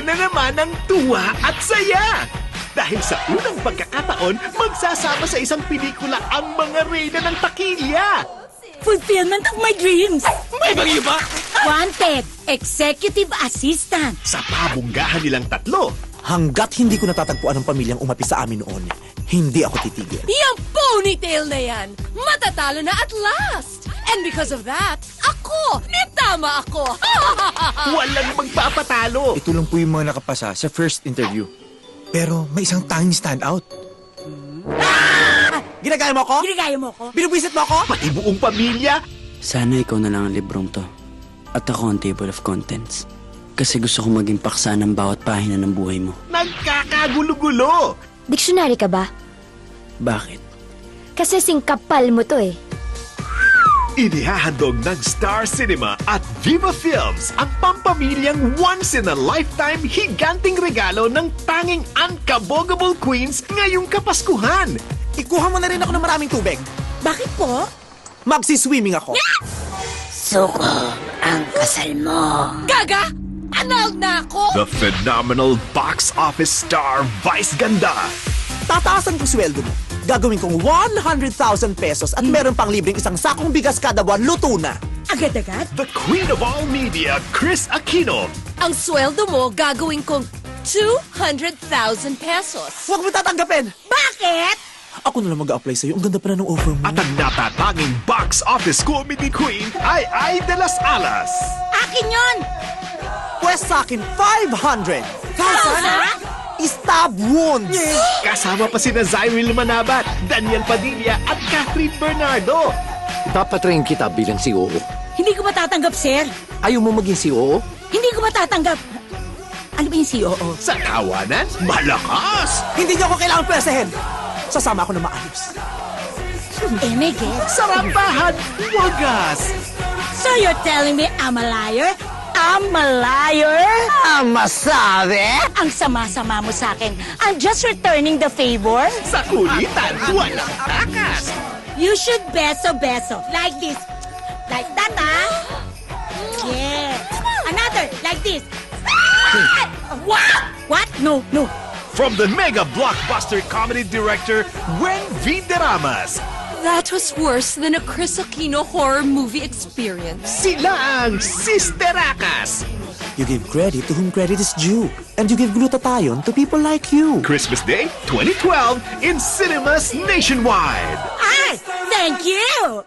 na naman ang tuwa at saya. Dahil sa unang pagkakataon, magsasama sa isang pelikula ang mga reyna ng takilya. Fulfillment of my dreams! May bagyo ba? Wanted! Executive Assistant! Sa pabunggahan nilang tatlo, Hanggat hindi ko natatagpuan ang pamilyang umapi sa amin noon, hindi ako titigil. Yung ponytail na yan, matatalo na at last. And because of that, ako, tama ako. walang magpapatalo. Ito lang po yung mga nakapasa sa first interview. Pero may isang tanging standout. Ginagaya mo ako? Ginagaya mo ko? Binubwisit mo ako? Pati buong pamilya. Sana ikaw na lang ang librong to. At ako ang table of contents. Kasi gusto ko maging paksa ng bawat pahina ng buhay mo. Nagkakagulo-gulo. Dictionary ka ba? Bakit? Kasi singkapal mo to eh. Inihahandog ng Star Cinema at Viva Films ang pampamilyang once-in-a-lifetime higanting regalo ng tanging unkabogable queens ngayong Kapaskuhan. Ikuha mo na rin ako ng maraming tubig. Bakit po? Magsiswimming ako. Suko ang kasal mo. Gaga, anal na ako. The phenomenal box office star Vice Ganda. Tataasan ko sweldo mo. Gagawin kong 100,000 pesos at meron pang libreng isang sakong bigas kada buwan, luto na. Agad-agad? The Queen of All Media, Chris Aquino. Ang sweldo mo gagawin kong 200,000 pesos. Huwag mo tatanggapin. Bakit? Ako na lang mag-a-apply sa'yo. Ang ganda pa na ng offer mo. At ang natatanging box office comedy queen ay Ay de las Alas. Akin yon! Pwes sa akin, 500,000 stab wounds. Kasama pa sina Zyril Manabat, Daniel Padilla at Catherine Bernardo. Papatrain kita bilang COO. Hindi ko matatanggap, sir. Ayaw mo maging COO? Hindi ko matatanggap. Ano ba yung COO? Sa tawanan, malakas. Hindi niyo ako kailangan pwesahin. Sasama ako na maayos. may get. Sa rampahan, wagas. So you're telling me I'm a liar? I'm a liar? Masabi? Ang sama-sama mo sa akin. I'm just returning the favor. Sa kulitan, walang takas. You should beso-beso. Like this. Like that, ah? Yes. Another. Like this. What? What? No, no. From the mega blockbuster comedy director, Gwen V. Deramas. That was worse than a Chris Aquino horror movie experience. Sila ang Sisterakas. You give credit to whom credit is due. And you give glutathione to people like you. Christmas Day 2012 in cinemas nationwide. Ay, thank you.